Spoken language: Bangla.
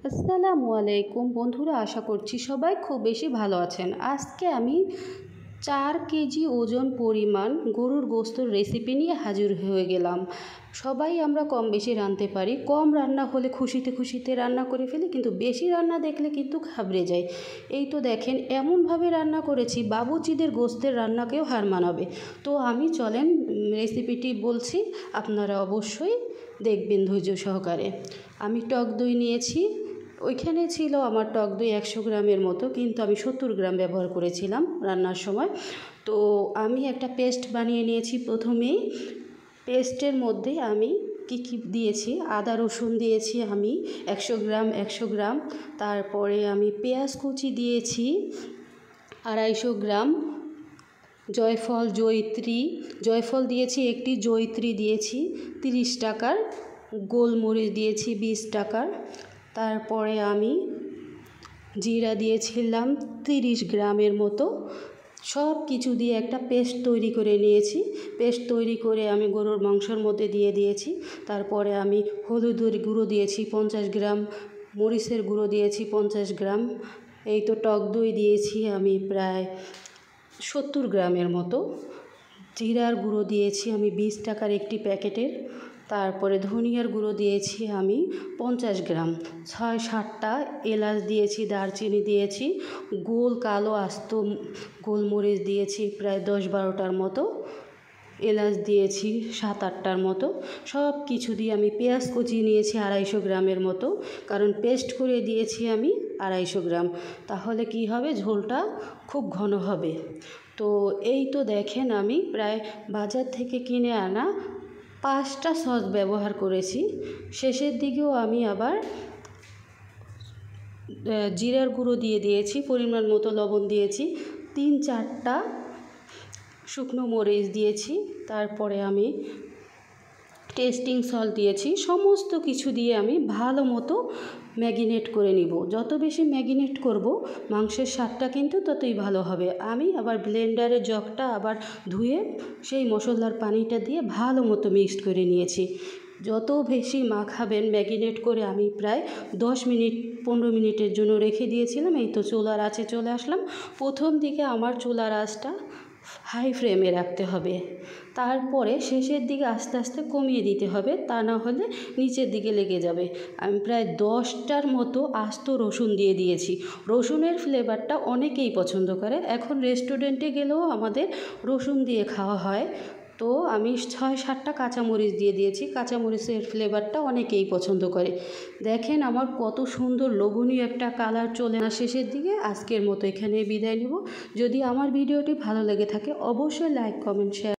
আসসালামু আলাইকুম বন্ধুরা, আশা করছি সবাই খুব বেশি ভালো আছেন। আজকে আমি 4 কেজি ওজন পরিমাণ গরুর গোস্তের রেসিপি নিয়ে হাজির হয়ে গেলাম। সবাই আমরা কম বেশি রাঁধতে পারি, কম রান্না হলে খুশিতে খুশিতে রান্না করে ফেলি, কিন্তু বেশি রান্না দেখলে কিন্তু ঘাবড়ে যায়। এই তো দেখেন এমনভাবে রান্না করেছি বাবুর্চিদের গোস্তের রান্নাকেও হার মানাবে। তো আমি চলেন রেসিপিটি বলছি, আপনারা অবশ্যই দেখবেন ধৈর্য সহকারে। আমি টক দই নিয়েছি, ওইখানে ছিল আমার টক দই 100 গ্রামের মতো, কিন্তু আমি 70 গ্রাম ব্যবহার করেছিলাম রান্নার সময়। তো আমি একটা পেস্ট বানিয়ে নিয়েছি। প্রথমেই পেস্টের মধ্যে আমি কী দিয়েছি, আদা রসুন দিয়েছি আমি 100 গ্রাম। তারপরে আমি পেঁয়াজ কুচি দিয়েছি 250 গ্রাম। জয়ফল দিয়েছি একটি, জয়িত্রী দিয়েছি 30 টাকার, গোলমরিচ দিয়েছি 20 টাকার। তারপরে আমি জিরা দিয়েছিলাম 30 গ্রামের মতো। সব কিছু দিয়ে একটা পেস্ট তৈরি করে নিয়েছি। পেস্ট তৈরি করে আমি গরুর মাংসের মধ্যে দিয়ে দিয়েছি। তারপরে আমি হলুদের গুঁড়ো দিয়েছি 50 গ্রাম, মরিচের গুঁড়ো দিয়েছি 50 গ্রাম। এই তো টক দই দিয়েছি আমি প্রায় 70 গ্রামের মতো। জিরার গুঁড়ো দিয়েছি আমি 20 টাকার একটি প্যাকেটের। তারপরে ধনিয়ার গুঁড়ো দিয়েছি আমি 50 গ্রাম। 6-7টা এলাচ দিয়েছি, দারচিনি দিয়েছি, কালো আস্ত গোলমরিচ দিয়েছি প্রায় 10-12টার মতো, এলাচ দিয়েছি 7-8টার মতো। সব কিছু দিয়ে আমি পেঁয়াজ কুচি নিয়েছি 250 গ্রামের মতো, কারণ পেস্ট করে দিয়েছি আমি 250 গ্রাম, তাহলে কি হবে, ঝোলটা খুব ঘন হবে। তো এই তো দেখেন আমি প্রায় বাজার থেকে কিনে আনা 5টা সস ব্যবহার করেছি। শেষের দিকেও আমি আবার জিরার গুঁড়ো দিয়ে দিয়েছি, পরিমাণ মতো লবণ দিয়েছি, 3-4টা শুকনো মরিচ দিয়েছি। তারপরে আমি টেস্টিং সল্ট দিয়েছি। সমস্ত কিছু দিয়ে আমি ভালো মতো ম্যারিনেট করে নিব। যত বেশি ম্যারিনেট করব মাংসের স্বাদটা কিন্তু ততই ভালো হবে। আমি আবার ব্লেন্ডারের জগটা আবার ধুয়ে সেই মশলার পানিটা দিয়ে ভালো মতো মিক্সড করে নিয়েছি। যত বেশি মাখাবেন ম্যারিনেট করে আমি প্রায় 10-15 মিনিটের জন্য রেখে দিয়েছিলাম। এই তো চুলার আঁচে চলে আসলাম। প্রথম দিকে আমার চুলার আঁচটা হাই ফ্লেমে রাখতে হবে, তারপরে শেষের দিকে আস্তে আস্তে কমিয়ে দিতে হবে, তা না হলে নিচের দিকে লেগে যাবে। আমি প্রায় 10টার মতো আস্ত রসুন দিয়ে দিয়েছি। রসুনের ফ্লেভারটা অনেকেই পছন্দ করে, এখন রেস্টুরেন্টে গেলেও আমাদের রসুন দিয়ে খাওয়া হয়। তো আমি 6-7টা কাঁচামরিচ দিয়ে দিয়েছি। কাঁচামরিচের ফ্লেভারটা অনেকেই পছন্দ করে। দেখেন আমার কত সুন্দর লোভনীয় একটা কালার চলে না শেষের দিকে। আজকের মতো এখানে বিদায় নেব। যদি আমার ভিডিওটি ভালো লেগে থাকে অবশ্যই লাইক, কমেন্ট, শেয়ার